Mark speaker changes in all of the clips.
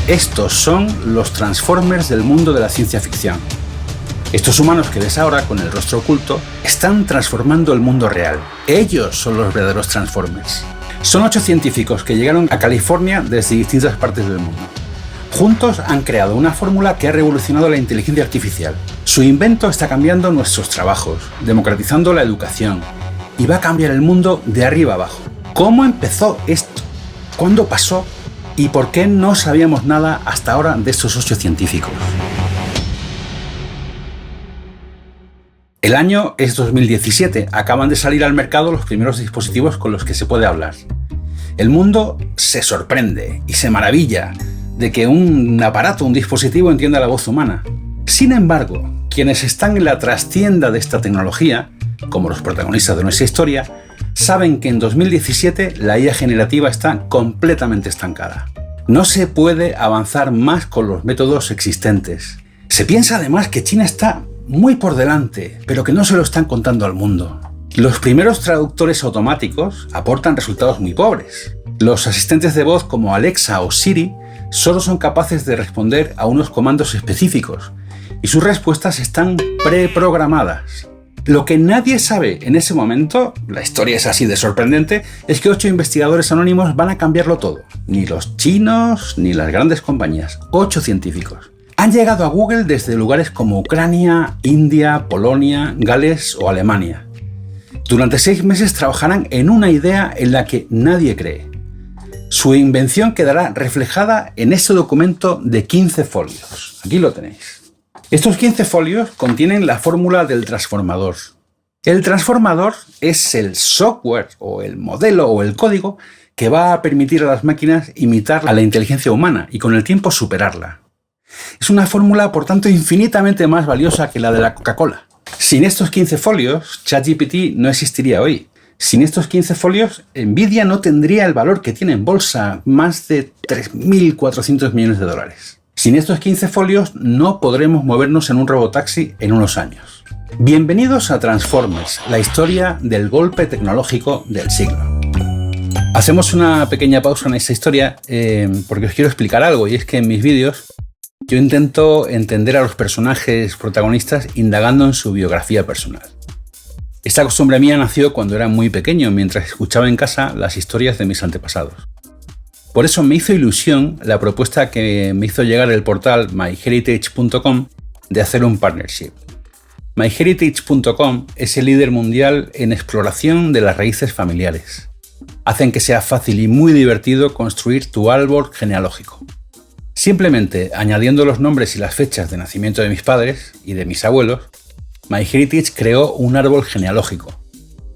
Speaker 1: Estos son los Transformers del mundo de la ciencia ficción. Estos humanos que ves ahora con el rostro oculto están transformando el mundo real. Ellos son los verdaderos Transformers. Son 8 científicos que llegaron a California desde distintas partes del mundo. Juntos han creado una fórmula que ha revolucionado la inteligencia artificial. Su invento está cambiando nuestros trabajos, democratizando la educación y va a cambiar el mundo de arriba abajo. ¿Cómo empezó esto? ¿Cuándo pasó? ¿Y por qué no sabíamos nada hasta ahora de estos 8 científicos? El año es 2017, acaban de salir al mercado los primeros dispositivos con los que se puede hablar. El mundo se sorprende y se maravilla de que un aparato, un dispositivo entienda la voz humana. Sin embargo, quienes están en la trastienda de esta tecnología, como los protagonistas de nuestra historia, saben que en 2017 la IA generativa está completamente estancada. No se puede avanzar más con los métodos existentes. Se piensa además que China está muy por delante, pero que no se lo están contando al mundo. Los primeros traductores automáticos aportan resultados muy pobres. Los asistentes de voz como Alexa o Siri solo son capaces de responder a unos comandos específicos y sus respuestas están preprogramadas. Lo que nadie sabe en ese momento, la historia es así de sorprendente, es que 8 investigadores anónimos van a cambiarlo todo. Ni los chinos ni las grandes compañías. 8 científicos. Han llegado a Google desde lugares como Ucrania, India, Polonia, Gales o Alemania. Durante 6 meses trabajarán en una idea en la que nadie cree. Su invención quedará reflejada en este documento de 15 folios. Aquí lo tenéis. Estos 15 folios contienen la fórmula del transformador. El transformador es el software o el modelo o el código que va a permitir a las máquinas imitar a la inteligencia humana y con el tiempo superarla. Es una fórmula, por tanto, infinitamente más valiosa que la de la Coca-Cola. Sin estos 15 folios, ChatGPT no existiría hoy. Sin estos 15 folios, Nvidia no tendría el valor que tiene en bolsa, más de 3.400 millones de dólares. Sin estos 15 folios, no podremos movernos en un robotaxi en unos años. Bienvenidos a Transformers, la historia del golpe tecnológico del siglo. Hacemos una pequeña pausa en esta historia porque os quiero explicar algo, y es que en mis vídeos yo intento entender a los personajes protagonistas indagando en su biografía personal. Esta costumbre mía nació cuando era muy pequeño, mientras escuchaba en casa las historias de mis antepasados. Por eso me hizo ilusión la propuesta que me hizo llegar el portal myheritage.com de hacer un partnership. myheritage.com es el líder mundial en exploración de las raíces familiares. Hacen que sea fácil y muy divertido construir tu árbol genealógico. Simplemente añadiendo los nombres y las fechas de nacimiento de mis padres y de mis abuelos, MyHeritage creó un árbol genealógico.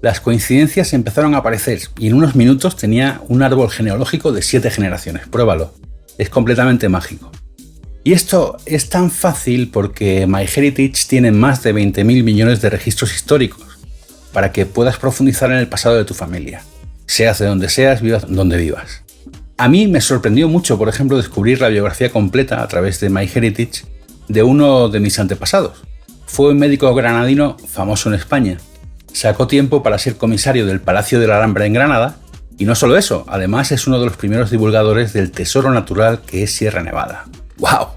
Speaker 1: Las coincidencias empezaron a aparecer y en unos minutos tenía un árbol genealógico de 7 generaciones. Pruébalo, es completamente mágico. Y esto es tan fácil porque MyHeritage tiene más de 20.000 millones de registros históricos para que puedas profundizar en el pasado de tu familia, seas de donde seas, vivas donde vivas. A mí me sorprendió mucho, por ejemplo, descubrir la biografía completa a través de MyHeritage de uno de mis antepasados. Fue un médico granadino famoso en España. Sacó tiempo para ser comisario del Palacio de la Alhambra en Granada y no solo eso, además es uno de los primeros divulgadores del tesoro natural que es Sierra Nevada. ¡Wow!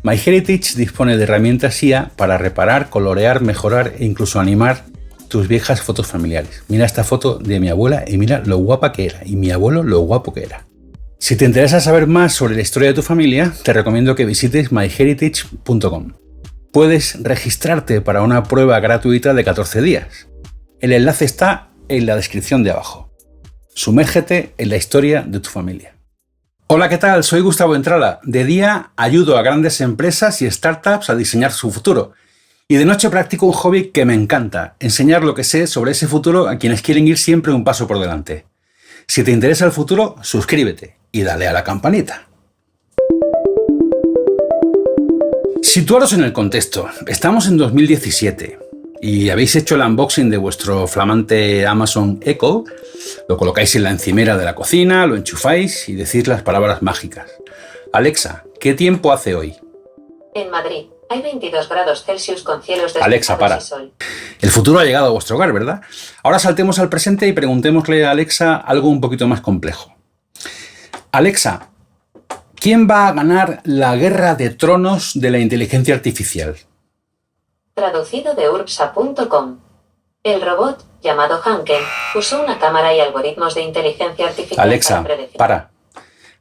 Speaker 1: MyHeritage dispone de herramientas IA para reparar, colorear, mejorar e incluso animar tus viejas fotos familiares. Mira esta foto de mi abuela y mira lo guapa que era, y mi abuelo lo guapo que era. Si te interesa saber más sobre la historia de tu familia, te recomiendo que visites myheritage.com. Puedes registrarte para una prueba gratuita de 14 días. El enlace está en la descripción de abajo. Sumérgete en la historia de tu familia. Hola, ¿qué tal? Soy Gustavo Entrala. De día ayudo a grandes empresas y startups a diseñar su futuro. Y de noche practico un hobby que me encanta, enseñar lo que sé sobre ese futuro a quienes quieren ir siempre un paso por delante. Si te interesa el futuro, suscríbete y dale a la campanita. Situaros en el contexto. Estamos en 2017 y habéis hecho el unboxing de vuestro flamante Amazon Echo, lo colocáis en la encimera de la cocina, lo enchufáis y decís las palabras mágicas. Alexa, ¿qué tiempo hace hoy?
Speaker 2: En Madrid hay 22 grados Celsius con cielos despejados.
Speaker 1: Alexa, para.
Speaker 2: Y sol.
Speaker 1: El futuro ha llegado a vuestro hogar, ¿verdad? Ahora saltemos al presente y preguntémosle a Alexa algo un poquito más complejo. Alexa, ¿Quién va a ganar la guerra de tronos de la inteligencia artificial?
Speaker 2: Traducido de urbsa.com. El robot, llamado Hanken, usó una cámara y algoritmos de inteligencia artificial
Speaker 1: Alexa,
Speaker 2: para predecir.
Speaker 1: para.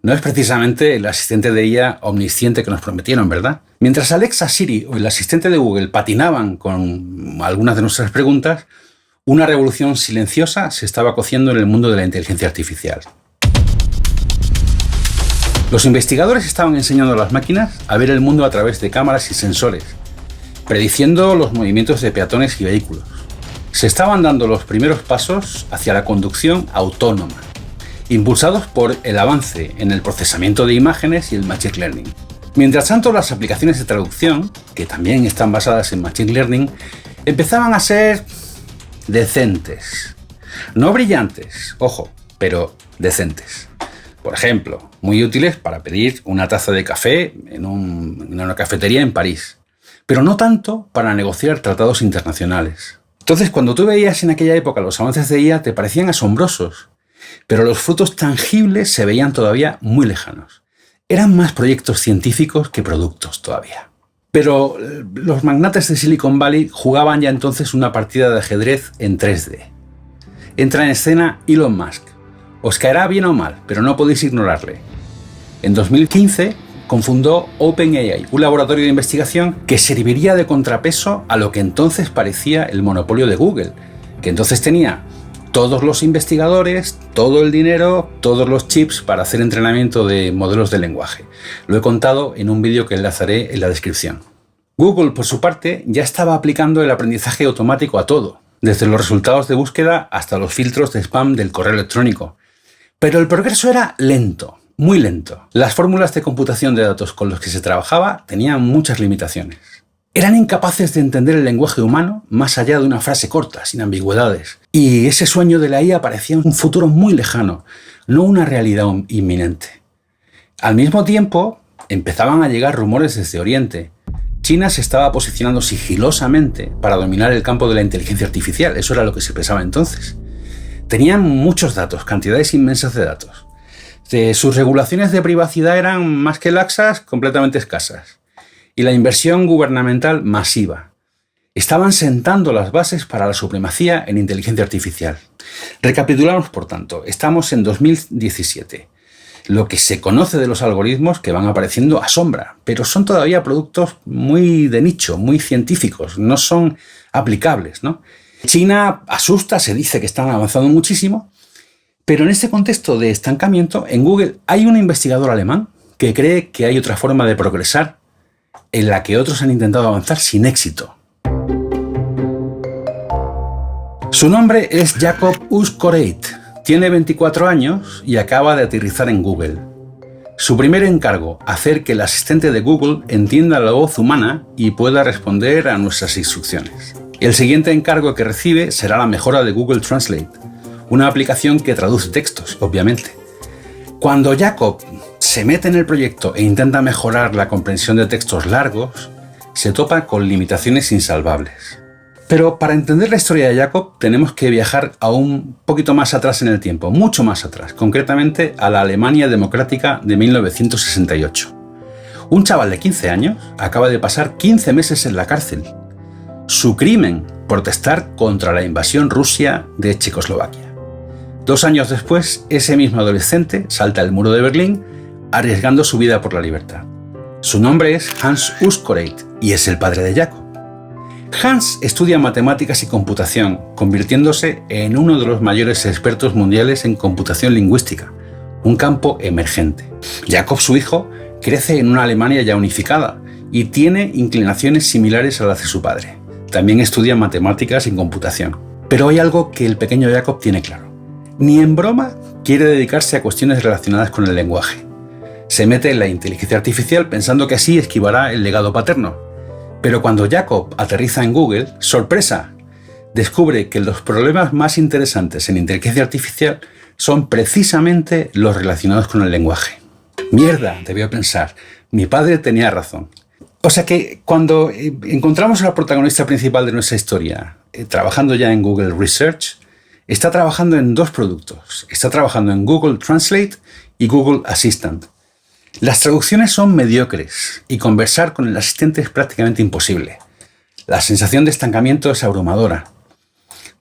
Speaker 1: No es precisamente el asistente de IA omnisciente que nos prometieron, ¿verdad? Mientras Alexa, Siri o el asistente de Google patinaban con algunas de nuestras preguntas, una revolución silenciosa se estaba cociendo en el mundo de la inteligencia artificial. Los investigadores estaban enseñando a las máquinas a ver el mundo a través de cámaras y sensores, prediciendo los movimientos de peatones y vehículos. Se estaban dando los primeros pasos hacia la conducción autónoma, impulsados por el avance en el procesamiento de imágenes y el Machine Learning. Mientras tanto, las aplicaciones de traducción, que también están basadas en Machine Learning, empezaban a ser decentes. No brillantes, ojo, pero decentes. Por ejemplo, muy útiles para pedir una taza de café en una cafetería en París, pero no tanto para negociar tratados internacionales. Entonces, cuando tú veías en aquella época los avances de IA, te parecían asombrosos, pero los frutos tangibles se veían todavía muy lejanos. Eran más proyectos científicos que productos todavía. Pero los magnates de Silicon Valley jugaban ya entonces una partida de ajedrez en 3D. Entra en escena Elon Musk. Os caerá bien o mal, pero no podéis ignorarle. En 2015 confundó OpenAI, un laboratorio de investigación que serviría de contrapeso a lo que entonces parecía el monopolio de Google, que entonces tenía todos los investigadores, todo el dinero, todos los chips para hacer entrenamiento de modelos de lenguaje. Lo he contado en un vídeo que enlazaré en la descripción. Google, por su parte, ya estaba aplicando el aprendizaje automático a todo, desde los resultados de búsqueda hasta los filtros de spam del correo electrónico. Pero el progreso era lento, muy lento. Las fórmulas de computación de datos con los que se trabajaba tenían muchas limitaciones. Eran incapaces de entender el lenguaje humano más allá de una frase corta, sin ambigüedades. Y ese sueño de la IA parecía un futuro muy lejano, no una realidad inminente. Al mismo tiempo, empezaban a llegar rumores desde Oriente. China se estaba posicionando sigilosamente para dominar el campo de la inteligencia artificial. Eso era lo que se pensaba entonces. Tenían muchos datos, cantidades inmensas de datos. Sus regulaciones de privacidad eran más que laxas, completamente escasas. Y la inversión gubernamental masiva. Estaban sentando las bases para la supremacía en inteligencia artificial. Recapitulamos, por tanto, estamos en 2017. Lo que se conoce de los algoritmos que van apareciendo asombra, pero son todavía productos muy de nicho, muy científicos, no son aplicables, ¿no? China asusta, se dice que están avanzando muchísimo, pero en este contexto de estancamiento, en Google hay un investigador alemán que cree que hay otra forma de progresar en la que otros han intentado avanzar sin éxito. Su nombre es Jakob Uskoreit, tiene 24 años y acaba de aterrizar en Google. Su primer encargo, hacer que el asistente de Google entienda la voz humana y pueda responder a nuestras instrucciones. El siguiente encargo que recibe será la mejora de Google Translate, una aplicación que traduce textos, obviamente. Cuando Jakob se mete en el proyecto e intenta mejorar la comprensión de textos largos, se topa con limitaciones insalvables. Pero para entender la historia de Jakob tenemos que viajar a un poquito más atrás en el tiempo, mucho más atrás, concretamente a la Alemania democrática de 1968. Un chaval de 15 años acaba de pasar 15 meses en la cárcel. Su crimen, protestar contra la invasión rusa de Checoslovaquia. 2 años después, ese mismo adolescente salta el muro de Berlín, arriesgando su vida por la libertad. Su nombre es Hans Uskoreit y es el padre de Jakob. Hans estudia matemáticas y computación, convirtiéndose en uno de los mayores expertos mundiales en computación lingüística, un campo emergente. Jakob, su hijo, crece en una Alemania ya unificada y tiene inclinaciones similares a las de su padre. También estudia matemáticas y computación. Pero hay algo que el pequeño Jakob tiene claro. Ni en broma quiere dedicarse a cuestiones relacionadas con el lenguaje. Se mete en la inteligencia artificial pensando que así esquivará el legado paterno. Pero cuando Jakob aterriza en Google, ¡sorpresa!, descubre que los problemas más interesantes en inteligencia artificial son precisamente los relacionados con el lenguaje. Mierda, debió pensar, mi padre tenía razón. O sea que cuando encontramos al protagonista principal de nuestra historia trabajando ya en Google Research, está trabajando en 2 productos. Está trabajando en Google Translate y Google Assistant. Las traducciones son mediocres y conversar con el asistente es prácticamente imposible. La sensación de estancamiento es abrumadora.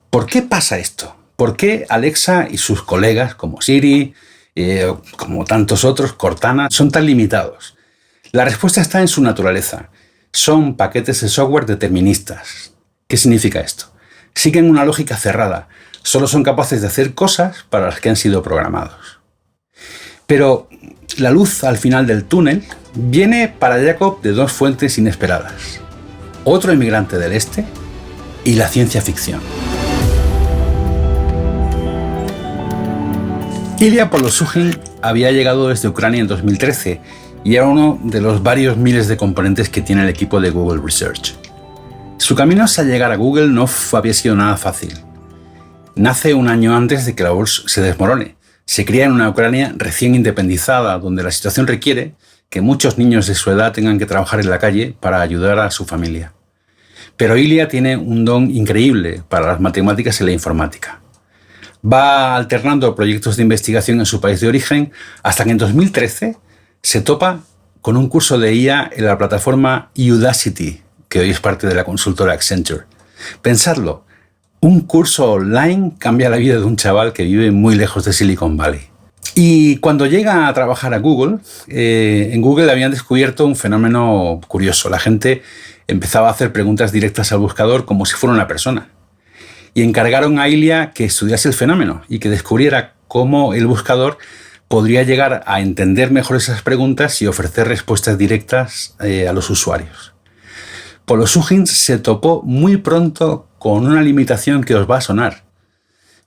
Speaker 1: ¿Por qué pasa esto? ¿Por qué Alexa y sus colegas como Siri, como tantos otros, Cortana, son tan limitados? La respuesta está en su naturaleza. Son paquetes de software deterministas. ¿Qué significa esto? Siguen una lógica cerrada. Solo son capaces de hacer cosas para las que han sido programados. Pero la luz al final del túnel viene para Jacob de dos fuentes inesperadas. Otro inmigrante del este y la ciencia ficción. Ilya Polosukhin había llegado desde Ucrania en 2013 y era uno de los varios miles de componentes que tiene el equipo de Google Research. Su camino hasta llegar a Google no había sido nada fácil. Nace un año antes de que la URSS se desmorone. Se cría en una Ucrania recién independizada, donde la situación requiere que muchos niños de su edad tengan que trabajar en la calle para ayudar a su familia. Pero Ilya tiene un don increíble para las matemáticas y la informática. Va alternando proyectos de investigación en su país de origen hasta que en 2013 se topa con un curso de IA en la plataforma Udacity, que hoy es parte de la consultora Accenture. Pensadlo, un curso online cambia la vida de un chaval que vive muy lejos de Silicon Valley. Y cuando llega a trabajar a Google, en Google habían descubierto un fenómeno curioso. La gente empezaba a hacer preguntas directas al buscador como si fuera una persona. Y encargaron a Ilya que estudiase el fenómeno y que descubriera cómo el buscador podría llegar a entender mejor esas preguntas y ofrecer respuestas directas a los usuarios. Polosukhin se topó muy pronto con una limitación que os va a sonar.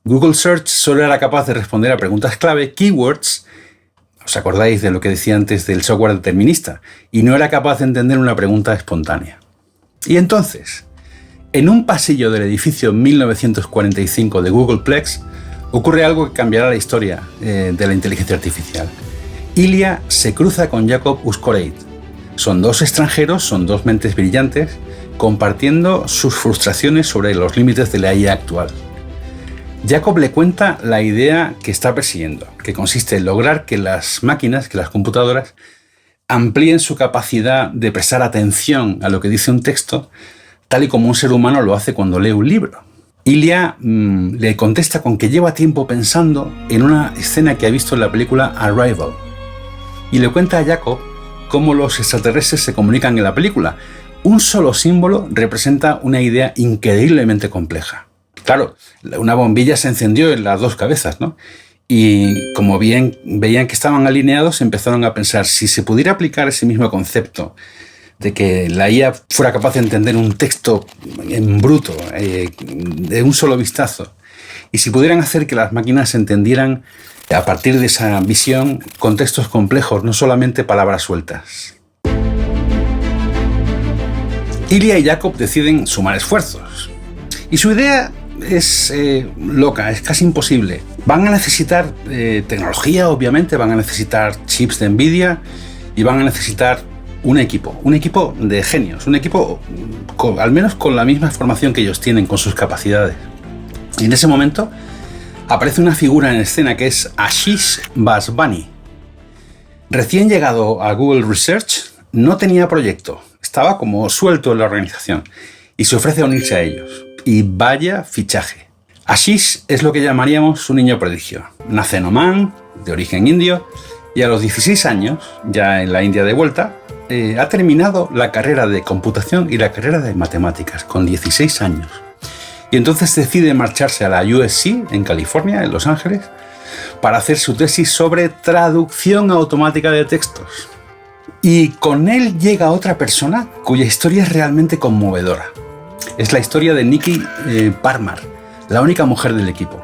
Speaker 1: Google Search solo era capaz de responder a preguntas clave, keywords, ¿os acordáis de lo que decía antes del software determinista? Y no era capaz de entender una pregunta espontánea. Y entonces, en un pasillo del edificio 1945 de Googleplex, ocurre algo que cambiará la historia de la inteligencia artificial. Ilya se cruza con Jacob Uskoreit. Son dos extranjeros, son dos mentes brillantes, compartiendo sus frustraciones sobre los límites de la IA actual. Jacob le cuenta la idea que está persiguiendo, que consiste en lograr que las máquinas, que las computadoras, amplíen su capacidad de prestar atención a lo que dice un texto, tal y como un ser humano lo hace cuando lee un libro. Ilya le contesta con que lleva tiempo pensando en una escena que ha visto en la película Arrival, y le cuenta a Jacob cómo los extraterrestres se comunican en la película. Un solo símbolo representa una idea increíblemente compleja. Claro, una bombilla se encendió en las dos cabezas, ¿no? Y como bien veían que estaban alineados, empezaron a pensar si se pudiera aplicar ese mismo concepto de que la IA fuera capaz de entender un texto en bruto, de un solo vistazo, y si pudieran hacer que las máquinas entendieran a partir de esa visión contextos complejos, no solamente palabras sueltas. Ilya y Jacob deciden sumar esfuerzos. Y su idea es loca, es casi imposible. Van a necesitar tecnología, obviamente, van a necesitar chips de Nvidia y van a necesitar un equipo de genios, un equipo al menos con la misma formación que ellos tienen, con sus capacidades. Y en ese momento aparece una figura en escena que es Ashish Vaswani. Recién llegado a Google Research, no tenía proyecto, estaba como suelto en la organización y se ofrece a unirse a ellos. Y vaya fichaje. Ashish es lo que llamaríamos un niño prodigio. Nace en Omán, de origen indio, y a los 16 años, ya en la India de vuelta, ha terminado la carrera de computación y la carrera de matemáticas, con 16 años. Y entonces decide marcharse a la USC, en California, en Los Ángeles, para hacer su tesis sobre traducción automática de textos. Y con él llega otra persona cuya historia es realmente conmovedora. Es la historia de Nikki Parmar, la única mujer del equipo.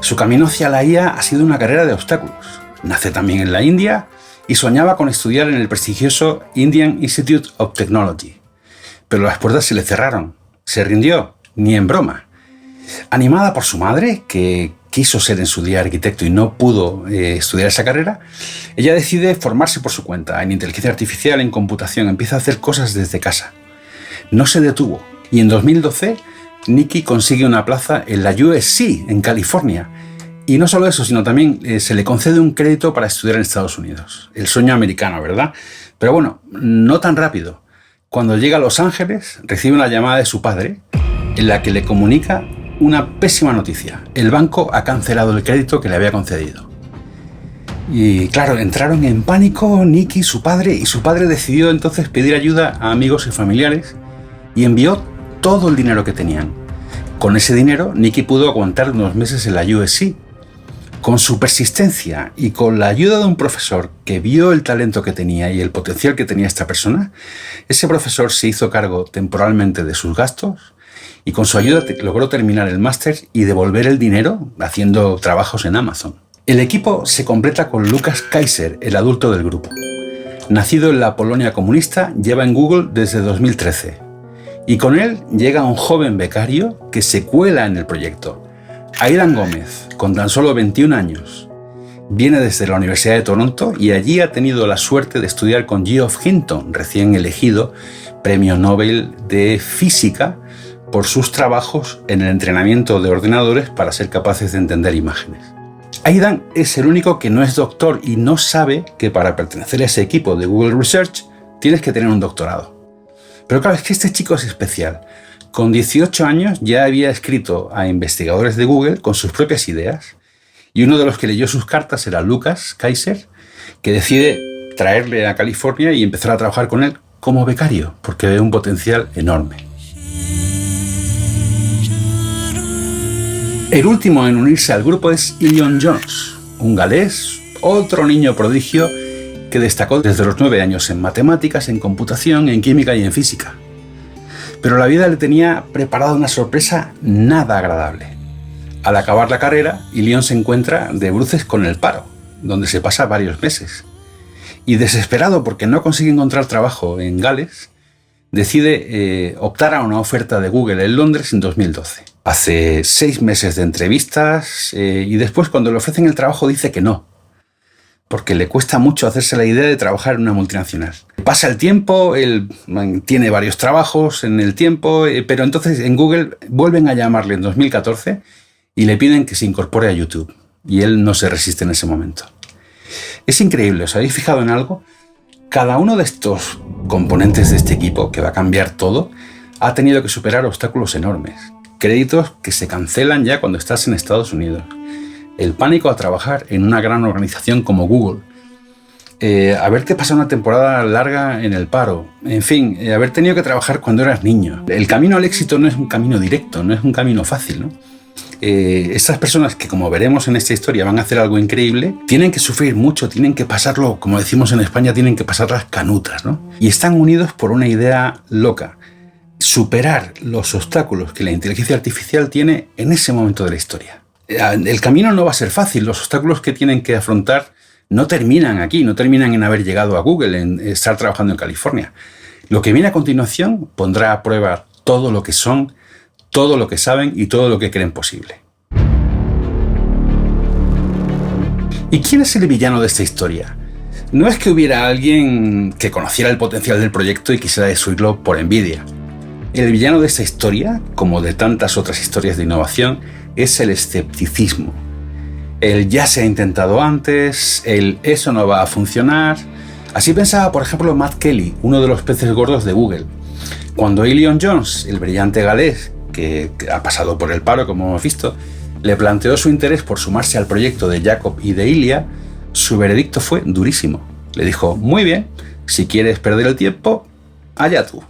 Speaker 1: Su camino hacia la IA ha sido una carrera de obstáculos. Nace también en la India y soñaba con estudiar en el prestigioso Indian Institute of Technology. Pero las puertas se le cerraron. Se rindió, ni en broma. Animada por su madre, que quiso ser en su día arquitecto y no pudo estudiar esa carrera, ella decide formarse por su cuenta en inteligencia artificial, en computación. Empieza a hacer cosas desde casa. No se detuvo. Y en 2012, Nikki consigue una plaza en la USC, en California, Y no solo eso, sino también se le concede un crédito para estudiar en Estados Unidos. El sueño americano, ¿verdad? Pero bueno, no tan rápido. Cuando llega a Los Ángeles, recibe una llamada de su padre en la que le comunica una pésima noticia. El banco ha cancelado el crédito que le había concedido. Y claro, entraron en pánico Nicky, su padre, y su padre decidió entonces pedir ayuda a amigos y familiares y envió todo el dinero que tenían. Con ese dinero, Nicky pudo aguantar unos meses en la USC. Con su persistencia y con la ayuda de un profesor que vio el talento que tenía y el potencial que tenía esta persona, ese profesor se hizo cargo temporalmente de sus gastos y con su ayuda logró terminar el máster y devolver el dinero haciendo trabajos en Amazon. El equipo se completa con Lukas Kaiser, el adulto del grupo. Nacido en la Polonia comunista, lleva en Google desde 2013. Y con él llega un joven becario que se cuela en el proyecto. Aidan Gómez, con tan solo 21 años, viene desde la Universidad de Toronto y allí ha tenido la suerte de estudiar con Geoff Hinton, recién elegido Premio Nobel de Física por sus trabajos en el entrenamiento de ordenadores para ser capaces de entender imágenes. Aidan es el único que no es doctor y no sabe que para pertenecer a ese equipo de Google Research tienes que tener un doctorado. Pero claro, es que este chico es especial. Con 18 años ya había escrito a investigadores de Google con sus propias ideas y uno de los que leyó sus cartas era Lukas Kaiser, que decide traerle a California y empezar a trabajar con él como becario, porque ve un potencial enorme. El último en unirse al grupo es Ilion Jones, un galés, otro niño prodigio que destacó desde los 9 años en matemáticas, en computación, en química y en física. Pero la vida le tenía preparada una sorpresa nada agradable. Al acabar la carrera, Ilion se encuentra de bruces con el paro, donde se pasa varios meses. Y desesperado porque no consigue encontrar trabajo en Gales, decide optar a una oferta de Google en Londres en 2012. Hace 6 meses de entrevistas y después cuando le ofrecen el trabajo dice que no, porque le cuesta mucho hacerse la idea de trabajar en una multinacional. Pasa el tiempo, él tiene varios trabajos en el tiempo, pero entonces en Google vuelven a llamarle en 2014 y le piden que se incorpore a YouTube. Y él no se resiste en ese momento. Es increíble, ¿os habéis fijado en algo? Cada uno de estos componentes de este equipo, que va a cambiar todo, ha tenido que superar obstáculos enormes. Créditos que se cancelan ya cuando estás en Estados Unidos. El pánico a trabajar en una gran organización como Google. Haberte pasado una temporada larga en el paro. En fin, haber tenido que trabajar cuando eras niño. El camino al éxito no es un camino directo, no es un camino fácil, ¿no? Estas personas que, como veremos en esta historia, van a hacer algo increíble, tienen que sufrir mucho, tienen que pasarlo, como decimos en España, tienen que pasar las canutas, ¿no? Y están unidos por una idea loca. Superar los obstáculos que la inteligencia artificial tiene en ese momento de la historia. El camino no va a ser fácil, los obstáculos que tienen que afrontar no terminan aquí, no terminan en haber llegado a Google, en estar trabajando en California. Lo que viene a continuación pondrá a prueba todo lo que son, todo lo que saben y todo lo que creen posible. ¿Y quién es el villano de esta historia? No es que hubiera alguien que conociera el potencial del proyecto y quisiera destruirlo por envidia. El villano de esta historia, como de tantas otras historias de innovación, es el escepticismo. El ya se ha intentado antes, el eso no va a funcionar. Así pensaba, por ejemplo, Matt Kelly, uno de los peces gordos de Google. Cuando Ilion Jones, el brillante galés, que ha pasado por el paro, como hemos visto, le planteó su interés por sumarse al proyecto de Jacob y de Ilya, su veredicto fue durísimo. Le dijo, muy bien, si quieres perder el tiempo, allá tú.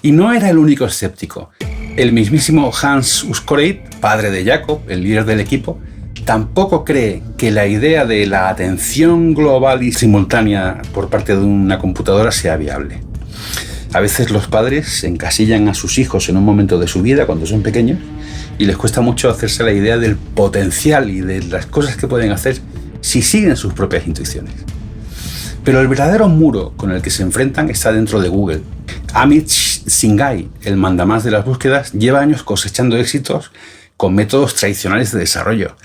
Speaker 1: Y no era el único escéptico. El mismísimo Hans Uskoreit, padre de Jacob, el líder del equipo, tampoco cree que la idea de la atención global y simultánea por parte de una computadora sea viable. A veces los padres encasillan a sus hijos en un momento de su vida cuando son pequeños y les cuesta mucho hacerse la idea del potencial y de las cosas que pueden hacer si siguen sus propias intuiciones. Pero el verdadero muro con el que se enfrentan está dentro de Google. Amit Singhai, el mandamás de las búsquedas, lleva años cosechando éxitos con métodos tradicionales de desarrollo.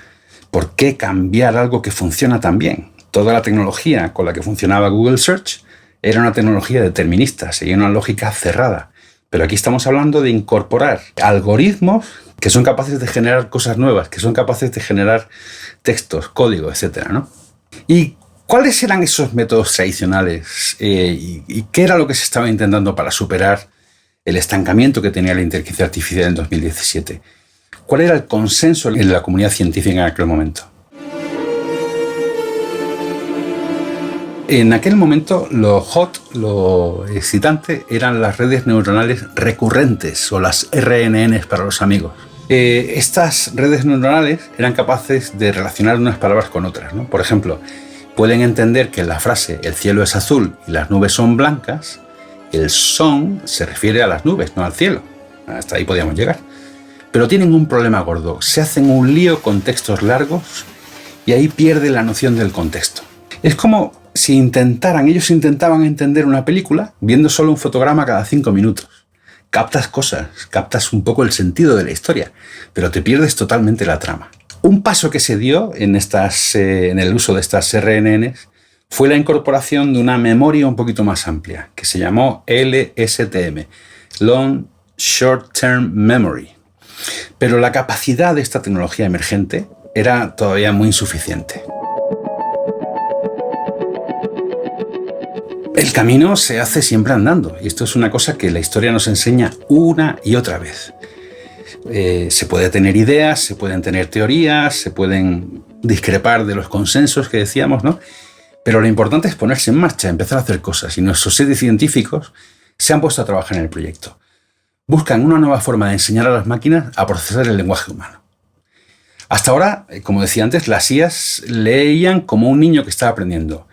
Speaker 1: ¿Por qué cambiar algo que funciona tan bien? Toda la tecnología con la que funcionaba Google Search era una tecnología determinista, seguía una lógica cerrada. Pero aquí estamos hablando de incorporar algoritmos que son capaces de generar cosas nuevas, que son capaces de generar textos, código, etcétera, ¿no? ¿Y cuáles eran esos métodos tradicionales? ¿Y qué era lo que se estaba intentando para superar el estancamiento que tenía la inteligencia artificial en 2017? ¿Cuál era el consenso en la comunidad científica en aquel momento? En aquel momento lo hot, lo excitante, eran las redes neuronales recurrentes o las RNNs para los amigos. Estas redes neuronales eran capaces de relacionar unas palabras con otras, ¿no? Por ejemplo, pueden entender que en la frase el cielo es azul y las nubes son blancas, el son se refiere a las nubes, no al cielo. Hasta ahí podíamos llegar. Pero tienen un problema gordo. Se hacen un lío con textos largos y ahí pierde la noción del contexto. Es como si ellos intentaban entender una película viendo solo un fotograma cada 5 minutos. Captas cosas, captas un poco el sentido de la historia, pero te pierdes totalmente la trama. Un paso que se dio en el uso de estas RNNs fue la incorporación de una memoria un poquito más amplia, que se llamó LSTM, Long Short Term Memory. Pero la capacidad de esta tecnología emergente era todavía muy insuficiente. El camino se hace siempre andando, y esto es una cosa que la historia nos enseña una y otra vez. Se puede tener ideas, se pueden tener teorías, se pueden discrepar de los consensos que decíamos, ¿no? Pero lo importante es ponerse en marcha, empezar a hacer cosas, y nuestros 7 científicos se han puesto a trabajar en el proyecto. Buscan una nueva forma de enseñar a las máquinas a procesar el lenguaje humano. Hasta ahora, como decía antes, las IAs leían como un niño que estaba aprendiendo.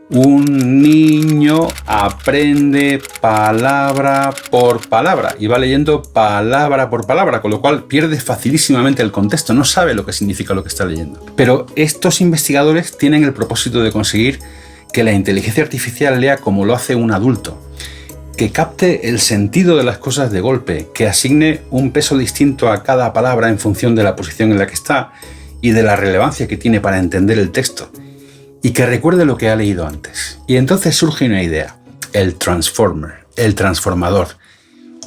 Speaker 1: Un niño aprende palabra por palabra y va leyendo palabra por palabra, con lo cual pierde facilísimamente el contexto, no sabe lo que significa lo que está leyendo. Pero estos investigadores tienen el propósito de conseguir que la inteligencia artificial lea como lo hace un adulto, que capte el sentido de las cosas de golpe, que asigne un peso distinto a cada palabra en función de la posición en la que está y de la relevancia que tiene para entender el texto, y que recuerde lo que ha leído antes. Y entonces surge una idea, el transformer, el transformador,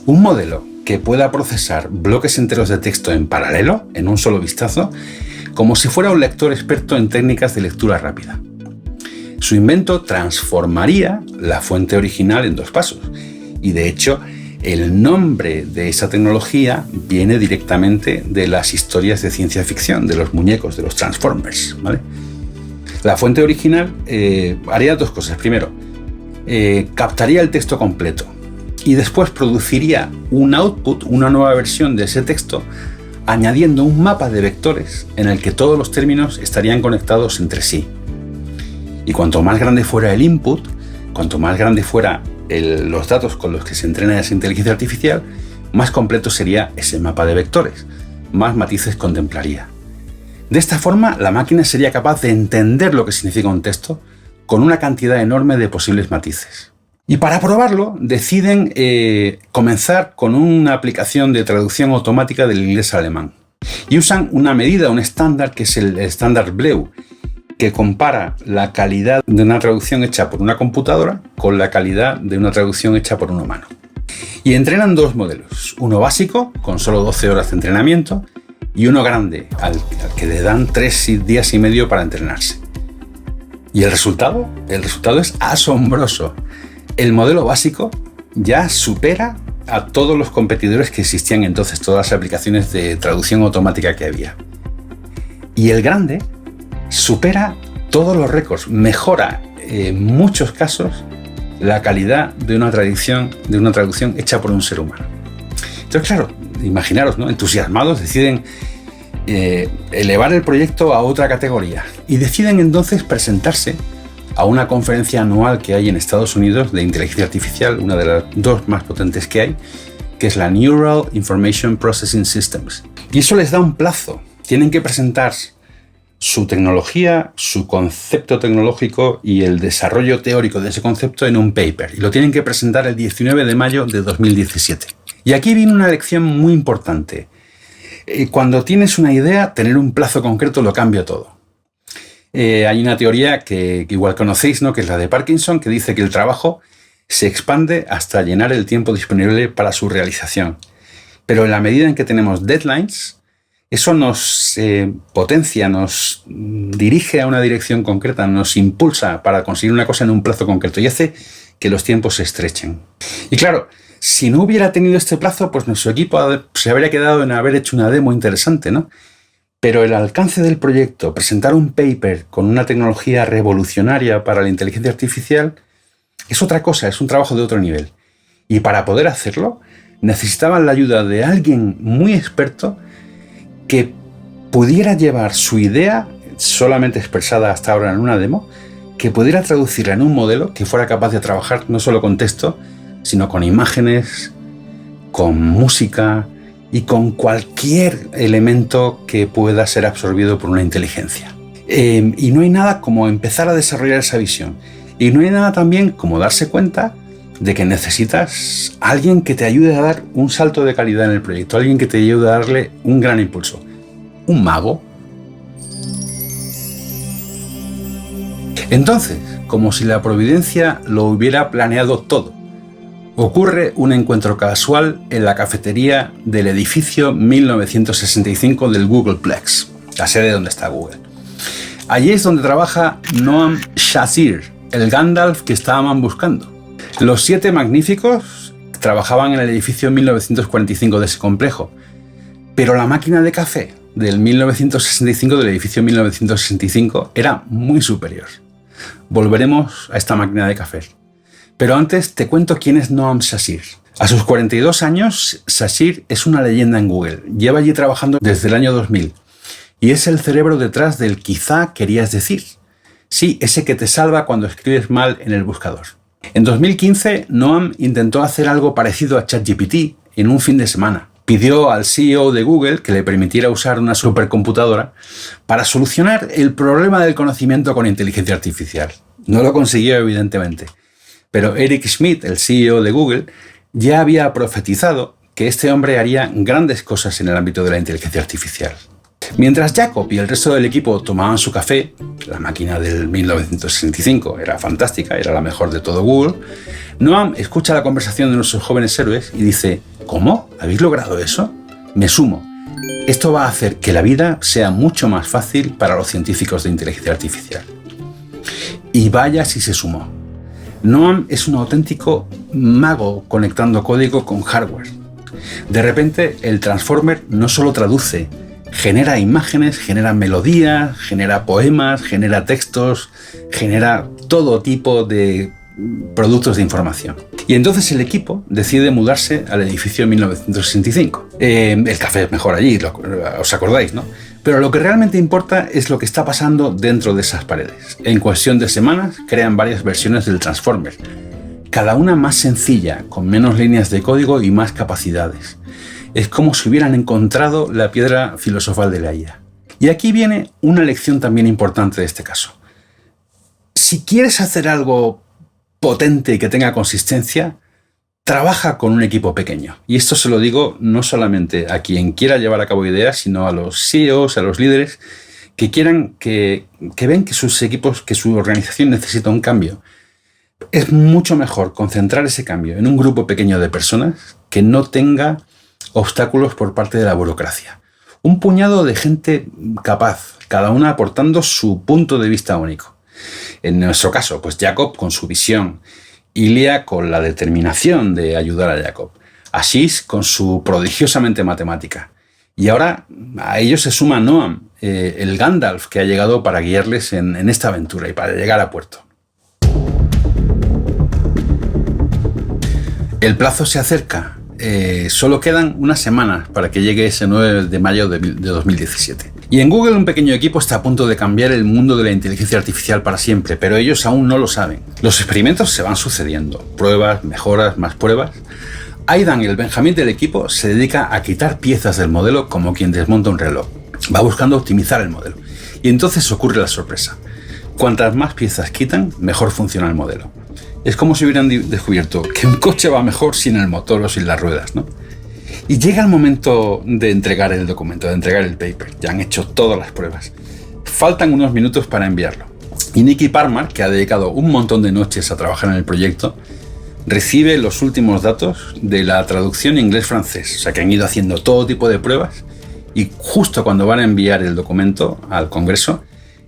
Speaker 1: un modelo que pueda procesar bloques enteros de texto en paralelo, en un solo vistazo, como si fuera un lector experto en técnicas de lectura rápida. Su invento transformaría la fuente original en 2 pasos, y de hecho el nombre de esa tecnología viene directamente de las historias de ciencia ficción, de los muñecos, de los Transformers, ¿vale? La fuente original haría 2 cosas. Primero, captaría el texto completo y después produciría un output, una nueva versión de ese texto, añadiendo un mapa de vectores en el que todos los términos estarían conectados entre sí. Y cuanto más grande fuera el input, cuanto más grande fuera los datos con los que se entrena esa inteligencia artificial, más completo sería ese mapa de vectores, más matices contemplaría. De esta forma, la máquina sería capaz de entender lo que significa un texto con una cantidad enorme de posibles matices. Y para probarlo, deciden comenzar con una aplicación de traducción automática del inglés al alemán. Y usan una medida, un estándar, que es el estándar Bleu, que compara la calidad de una traducción hecha por una computadora con la calidad de una traducción hecha por un humano. Y entrenan 2 modelos, uno básico, con solo 12 horas de entrenamiento, y uno grande, al que le dan 3 días y medio para entrenarse. ¿Y el resultado? El resultado es asombroso. El modelo básico ya supera a todos los competidores que existían entonces, todas las aplicaciones de traducción automática que había. Y el grande supera todos los récords, mejora en muchos casos la calidad de una traducción hecha por un ser humano. Entonces, claro, imaginaros, ¿no? Entusiasmados deciden elevar el proyecto a otra categoría y deciden entonces presentarse a una conferencia anual que hay en Estados Unidos de inteligencia artificial, una de las 2 más potentes que hay, que es la Neural Information Processing Systems. Y eso les da un plazo. Tienen que presentar su tecnología, su concepto tecnológico y el desarrollo teórico de ese concepto en un paper. Y lo tienen que presentar el 19 de mayo de 2017. Y aquí viene una lección muy importante. Cuando tienes una idea, tener un plazo concreto lo cambia todo. Hay una teoría que igual conocéis, ¿no? Que es la de Parkinson, que dice que el trabajo se expande hasta llenar el tiempo disponible para su realización. Pero en la medida en que tenemos deadlines, eso nos potencia, nos dirige a una dirección concreta, nos impulsa para conseguir una cosa en un plazo concreto y hace que los tiempos se estrechen. Y claro, si no hubiera tenido este plazo, pues nuestro equipo se habría quedado en haber hecho una demo interesante, ¿no? Pero el alcance del proyecto, presentar un paper con una tecnología revolucionaria para la inteligencia artificial, es otra cosa, es un trabajo de otro nivel. Y para poder hacerlo, necesitaban la ayuda de alguien muy experto que pudiera llevar su idea, solamente expresada hasta ahora en una demo, que pudiera traducirla en un modelo que fuera capaz de trabajar no solo con texto, sino con imágenes, con música y con cualquier elemento que pueda ser absorbido por una inteligencia. Y no hay nada como empezar a desarrollar esa visión. Y no hay nada también como darse cuenta de que necesitas a alguien que te ayude a dar un salto de calidad en el proyecto, alguien que te ayude a darle un gran impulso. Un mago. Entonces, como si la providencia lo hubiera planeado todo, ocurre un encuentro casual en la cafetería del edificio 1965 del Googleplex, la sede donde está Google. Allí es donde trabaja Noam Shazir, el Gandalf que estaban buscando. Los 7 magníficos trabajaban en el edificio 1945 de ese complejo, pero la máquina de café del 1965 del edificio 1965 era muy superior. Volveremos a esta máquina de café. Pero antes te cuento quién es Noam Shazir. A sus 42 años, Shazir es una leyenda en Google. Lleva allí trabajando desde el año 2000 y es el cerebro detrás del quizá querías decir. Sí, ese que te salva cuando escribes mal en el buscador. En 2015, Noam intentó hacer algo parecido a ChatGPT en un fin de semana. Pidió al CEO de Google que le permitiera usar una supercomputadora para solucionar el problema del conocimiento con inteligencia artificial. No lo consiguió, evidentemente. Pero Eric Schmidt, el CEO de Google, ya había profetizado que este hombre haría grandes cosas en el ámbito de la inteligencia artificial. Mientras Jacob y el resto del equipo tomaban su café, la máquina del 1965 era fantástica, era la mejor de todo Google, Noam escucha la conversación de nuestros jóvenes héroes y dice: ¿cómo? ¿Habéis logrado eso? Me sumo. Esto va a hacer que la vida sea mucho más fácil para los científicos de inteligencia artificial. Y vaya si se sumó. Noam es un auténtico mago conectando código con hardware. De repente, el Transformer no solo traduce, genera imágenes, genera melodías, genera poemas, genera textos, genera todo tipo de productos de información. Y entonces el equipo decide mudarse al edificio 1965. El café es mejor allí, os acordáis, ¿no? Pero lo que realmente importa es lo que está pasando dentro de esas paredes. En cuestión de semanas crean varias versiones del Transformer, cada una más sencilla, con menos líneas de código y más capacidades. Es como si hubieran encontrado la piedra filosofal de la IA. Y aquí viene una lección también importante de este caso. Si quieres hacer algo potente y que tenga consistencia, trabaja con un equipo pequeño. Y esto se lo digo no solamente a quien quiera llevar a cabo ideas, sino a los CEOs, a los líderes que quieran que ven que sus equipos, que su organización necesita un cambio. Es mucho mejor concentrar ese cambio en un grupo pequeño de personas que no tenga obstáculos por parte de la burocracia. Un puñado de gente capaz, cada una aportando su punto de vista único. En nuestro caso, pues Jacob con su visión, Ilya con la determinación de ayudar a Jacob, Ashish con su prodigiosamente matemática. Y ahora a ellos se suma Noam, el Gandalf que ha llegado para guiarles en esta aventura y para llegar a puerto. El plazo se acerca. Solo quedan unas semanas para que llegue ese 9 de mayo de 2017. Y en Google un pequeño equipo está a punto de cambiar el mundo de la inteligencia artificial para siempre, pero ellos aún no lo saben. Los experimentos se van sucediendo, pruebas, mejoras, más pruebas. Aidan, el Benjamín del equipo, se dedica a quitar piezas del modelo como quien desmonta un reloj. Va buscando optimizar el modelo. Y entonces ocurre la sorpresa. Cuantas más piezas quitan, mejor funciona el modelo. Es como si hubieran descubierto que un coche va mejor sin el motor o sin las ruedas, ¿no? Y llega el momento de entregar el documento, de entregar el paper. Ya han hecho todas las pruebas. Faltan unos minutos para enviarlo. Y Nicky Parmar, que ha dedicado un montón de noches a trabajar en el proyecto, recibe los últimos datos de la traducción inglés-francés. O sea, que han ido haciendo todo tipo de pruebas y justo cuando van a enviar el documento al Congreso,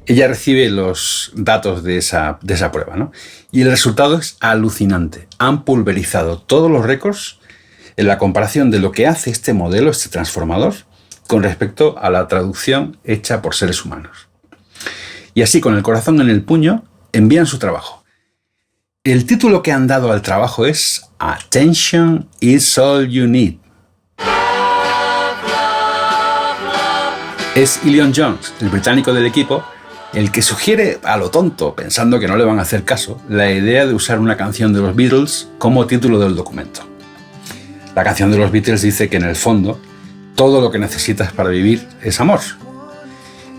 Speaker 1: ella recibe los datos de esa prueba, ¿no? Y el resultado es alucinante. Han pulverizado todos los récords en la comparación de lo que hace este modelo, este transformador, con respecto a la traducción hecha por seres humanos. Y así, con el corazón en el puño, envían su trabajo. El título que han dado al trabajo es Attention is all you need. Es Elliot Jones, el británico del equipo, el que sugiere a lo tonto, pensando que no le van a hacer caso, la idea de usar una canción de los Beatles como título del documento. La canción de los Beatles dice que en el fondo todo lo que necesitas para vivir es amor.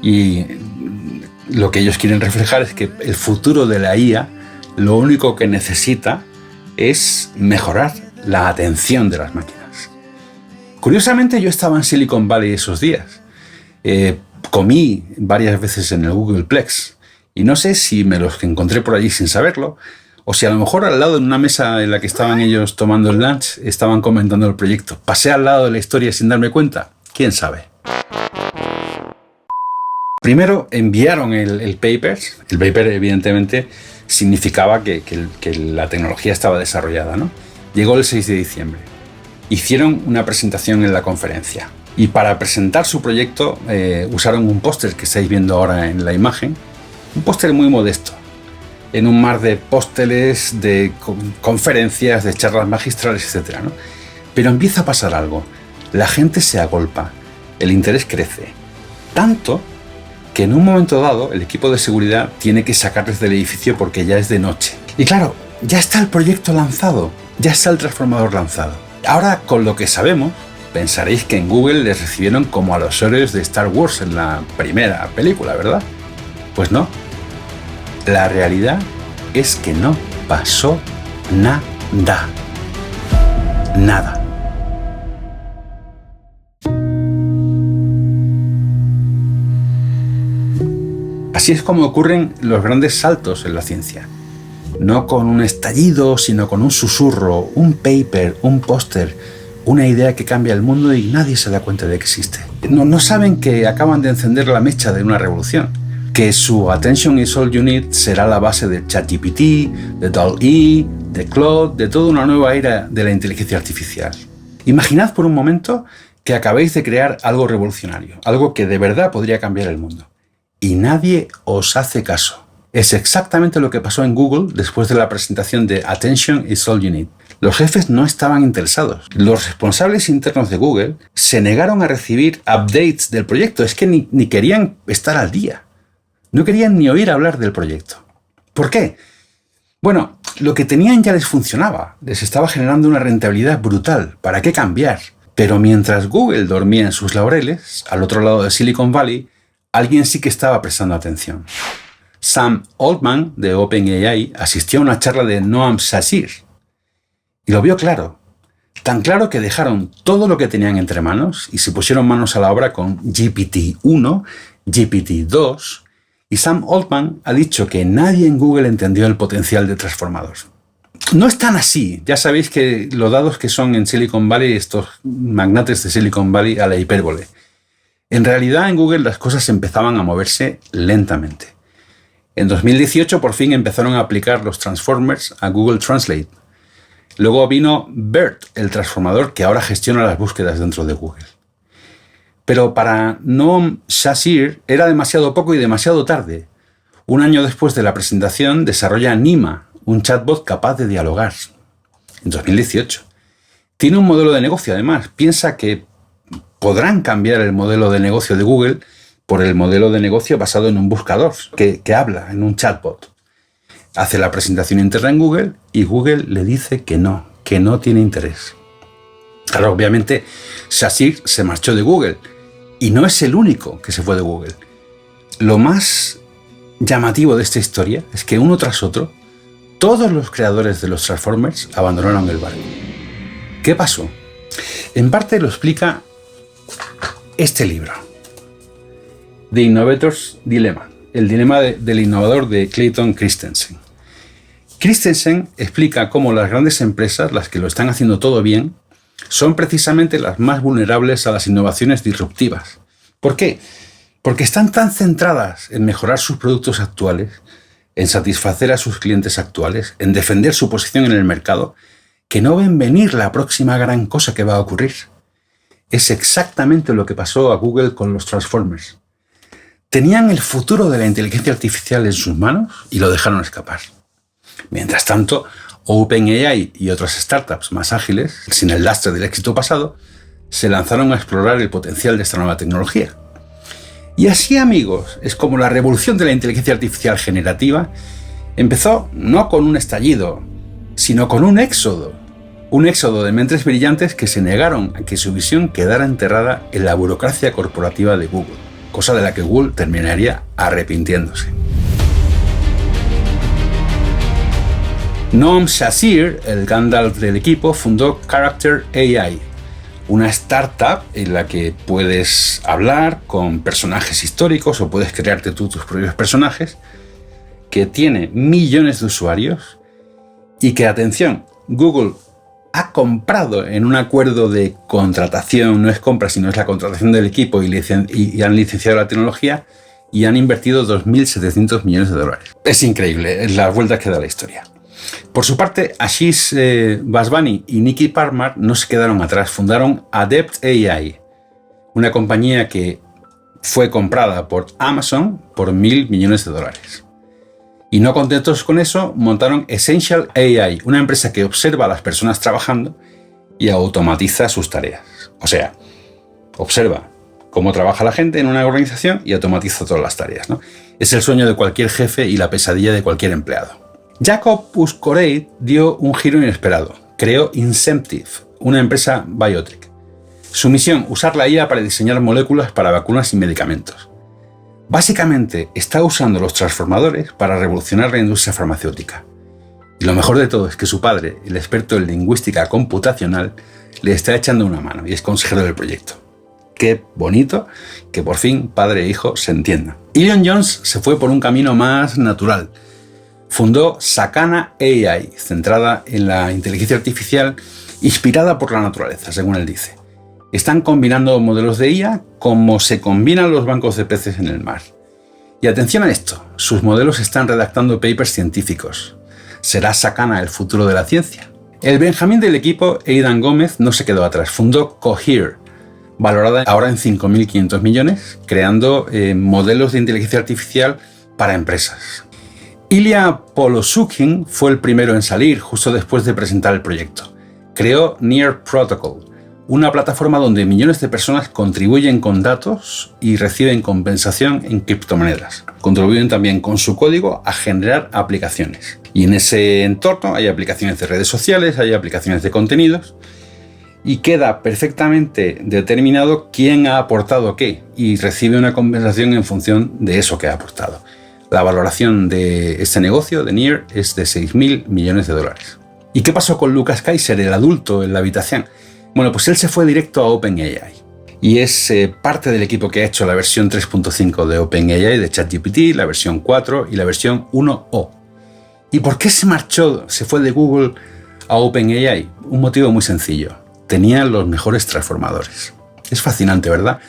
Speaker 1: Y lo que ellos quieren reflejar es que el futuro de la IA lo único que necesita es mejorar la atención de las máquinas. Curiosamente, yo estaba en Silicon Valley esos días. Comí varias veces en el Googleplex y no sé si me los encontré por allí sin saberlo o si a lo mejor al lado de una mesa en la que estaban ellos tomando el lunch estaban comentando el proyecto. Pasé al lado de la historia sin darme cuenta. ¿Quién sabe? Primero enviaron el paper. El paper, evidentemente, significaba que la tecnología estaba desarrollada, ¿no? Llegó el 6 de diciembre. Hicieron una presentación en la conferencia. Y para presentar su proyecto usaron un póster que estáis viendo ahora en la imagen. Un póster muy modesto. En un mar de pósteres, de conferencias, de charlas magistrales, etc., ¿no? Pero empieza a pasar algo. La gente se agolpa. El interés crece. Tanto que en un momento dado el equipo de seguridad tiene que sacarles del edificio porque ya es de noche. Y claro, ya está el proyecto lanzado, ya está el transformador lanzado. Ahora, con lo que sabemos, pensaréis que en Google les recibieron como a los héroes de Star Wars en la primera película, ¿verdad? Pues no. La realidad es que no pasó nada. Nada. Así es como ocurren los grandes saltos en la ciencia. No con un estallido, sino con un susurro, un paper, un póster, una idea que cambia el mundo y nadie se da cuenta de que existe. No saben que acaban de encender la mecha de una revolución, que su Attention is all you need será la base de ChatGPT, de DALL-E, de Claude, de toda una nueva era de la inteligencia artificial. Imaginad por un momento que acabáis de crear algo revolucionario, algo que de verdad podría cambiar el mundo. Y nadie os hace caso. Es exactamente lo que pasó en Google después de la presentación de Attention is all you need. Los jefes no estaban interesados. Los responsables internos de Google se negaron a recibir updates del proyecto. Es que ni querían estar al día. No querían ni oír hablar del proyecto. ¿Por qué? Bueno, lo que tenían ya les funcionaba. Les estaba generando una rentabilidad brutal. ¿Para qué cambiar? Pero mientras Google dormía en sus laureles, al otro lado de Silicon Valley, alguien sí que estaba prestando atención. Sam Altman, de OpenAI, asistió a una charla de Noam Shashir y lo vio claro. Tan claro que dejaron todo lo que tenían entre manos y se pusieron manos a la obra con GPT-1, GPT-2, y Sam Altman ha dicho que nadie en Google entendió el potencial de transformador. No es tan así. Ya sabéis que lo dados que son en Silicon Valley estos magnates de Silicon Valley a la hipérbole. En realidad, en Google las cosas empezaban a moverse lentamente. En 2018 por fin empezaron a aplicar los Transformers a Google Translate. Luego vino BERT, el transformador que ahora gestiona las búsquedas dentro de Google. Pero para Noam Shashir era demasiado poco y demasiado tarde. Un año después de la presentación desarrolla Nima, un chatbot capaz de dialogar. En 2018. Tiene un modelo de negocio además. Piensa que podrán cambiar el modelo de negocio de Google por el modelo de negocio basado en un buscador que habla, en un chatbot. Hace la presentación interna en Google y Google le dice que no tiene interés. Claro, obviamente, Shashir se marchó de Google y no es el único que se fue de Google. Lo más llamativo de esta historia es que uno tras otro, todos los creadores de los Transformers abandonaron el barco. ¿Qué pasó? En parte lo explica este libro, The Innovator's Dilemma, el dilema del innovador de Clayton Christensen. Christensen explica cómo las grandes empresas, las que lo están haciendo todo bien, son precisamente las más vulnerables a las innovaciones disruptivas. ¿Por qué? Porque están tan centradas en mejorar sus productos actuales, en satisfacer a sus clientes actuales, en defender su posición en el mercado, que no ven venir la próxima gran cosa que va a ocurrir. Es exactamente lo que pasó a Google con los Transformers. Tenían el futuro de la inteligencia artificial en sus manos y lo dejaron escapar. Mientras tanto, OpenAI y otras startups más ágiles, sin el lastre del éxito pasado, se lanzaron a explorar el potencial de esta nueva tecnología. Y así, amigos, es como la revolución de la inteligencia artificial generativa empezó no con un estallido, sino con un éxodo de mentes brillantes que se negaron a que su visión quedara enterrada en la burocracia corporativa de Google, cosa de la que Google terminaría arrepintiéndose. Noam Shazir, el Gandalf del equipo, fundó Character AI, una startup en la que puedes hablar con personajes históricos o puedes crearte tú tus propios personajes, que tiene millones de usuarios y que, atención, Google ha comprado en un acuerdo de contratación, no es compra, sino es la contratación del equipo y han licenciado la tecnología y han invertido 2.700 millones de dólares. Es increíble, es la vuelta que da la historia. Por su parte, Ashish Vaswani y Nikki Parmar no se quedaron atrás, fundaron Adept AI, una compañía que fue comprada por Amazon por 1.000 millones de dólares. Y no contentos con eso, montaron Essential AI, una empresa que observa a las personas trabajando y automatiza sus tareas. O sea, observa cómo trabaja la gente en una organización y automatiza todas las tareas, ¿no? Es el sueño de cualquier jefe y la pesadilla de cualquier empleado. Jacob Uskoreit dio un giro inesperado. Creó Inceptive, una empresa biotech. Su misión, usar la IA para diseñar moléculas para vacunas y medicamentos. Básicamente, está usando los transformadores para revolucionar la industria farmacéutica. Y lo mejor de todo es que su padre, el experto en lingüística computacional, le está echando una mano y es consejero del proyecto. Qué bonito que por fin padre e hijo se entiendan. Elon Jones se fue por un camino más natural. Fundó Sakana AI, centrada en la inteligencia artificial inspirada por la naturaleza, según él dice. Están combinando modelos de IA como se combinan los bancos de peces en el mar. Y atención a esto, sus modelos están redactando papers científicos. ¿Será Sakana el futuro de la ciencia? El Benjamín del equipo, Aidan Gómez, no se quedó atrás. Fundó Cohere, valorada ahora en 5.500 millones, creando modelos de inteligencia artificial para empresas. Ilya Polosukin fue el primero en salir justo después de presentar el proyecto. Creó Near Protocol, una plataforma donde millones de personas contribuyen con datos y reciben compensación en criptomonedas. Contribuyen también con su código a generar aplicaciones. Y en ese entorno hay aplicaciones de redes sociales, hay aplicaciones de contenidos y queda perfectamente determinado quién ha aportado qué y recibe una compensación en función de eso que ha aportado. La valoración de este negocio, de Near, es de 6.000 millones de dólares. ¿Y qué pasó con Lucas Kaiser, el adulto en la habitación? Bueno, pues él se fue directo a OpenAI y es parte del equipo que ha hecho la versión 3.5 de OpenAI, de ChatGPT, la versión 4 y la versión 1O. ¿Y por qué se fue de Google a OpenAI? Un motivo muy sencillo. Tenían los mejores transformadores. Es fascinante, ¿verdad?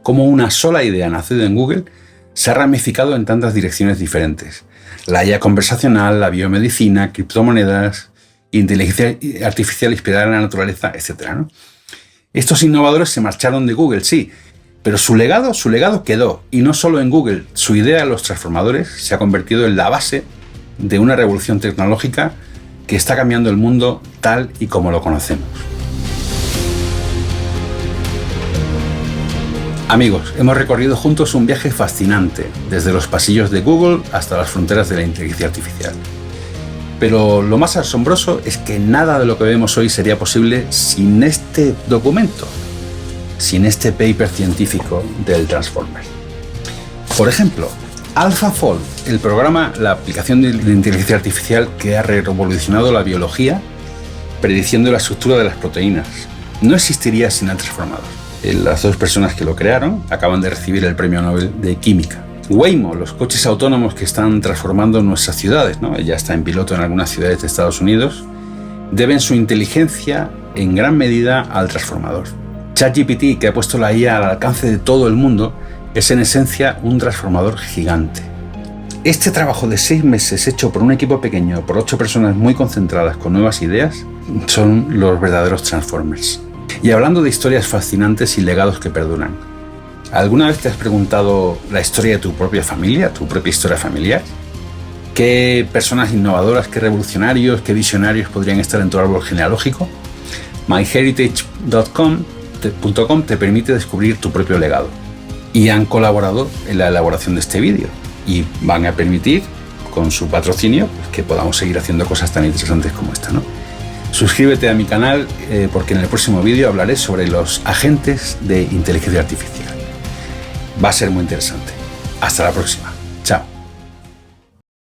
Speaker 1: Cómo una sola idea nacida en Google se ha ramificado en tantas direcciones diferentes. La IA conversacional, la biomedicina, criptomonedas, inteligencia artificial inspirada en la naturaleza, etc., ¿no? Estos innovadores se marcharon de Google, sí, pero su legado quedó. Y no solo en Google, su idea de los transformadores se ha convertido en la base de una revolución tecnológica que está cambiando el mundo tal y como lo conocemos. Amigos, hemos recorrido juntos un viaje fascinante, desde los pasillos de Google hasta las fronteras de la inteligencia artificial. Pero lo más asombroso es que nada de lo que vemos hoy sería posible sin este documento, sin este paper científico del Transformer. Por ejemplo, AlphaFold, el programa, la aplicación de inteligencia artificial que ha revolucionado la biología, prediciendo la estructura de las proteínas, no existiría sin el transformador. Las dos personas que lo crearon acaban de recibir el Premio Nobel de Química. Waymo, los coches autónomos que están transformando nuestras ciudades, ¿no? Ya está en piloto en algunas ciudades de Estados Unidos, deben su inteligencia en gran medida al transformador. ChatGPT, que ha puesto la IA al alcance de todo el mundo, es en esencia un transformador gigante. Este trabajo de 6 meses hecho por un equipo pequeño, por 8 personas muy concentradas con nuevas ideas, son los verdaderos Transformers. Y hablando de historias fascinantes y legados que perduran, ¿alguna vez te has preguntado la historia de tu propia familia, tu propia historia familiar? ¿Qué personas innovadoras, qué revolucionarios, qué visionarios podrían estar en tu árbol genealógico? MyHeritage.com te permite descubrir tu propio legado. Y han colaborado en la elaboración de este vídeo. Y van a permitir, con su patrocinio, pues, que podamos seguir haciendo cosas tan interesantes como esta, ¿no? Suscríbete a mi canal porque en el próximo vídeo hablaré sobre los agentes de inteligencia artificial. Va a ser muy interesante. Hasta la próxima.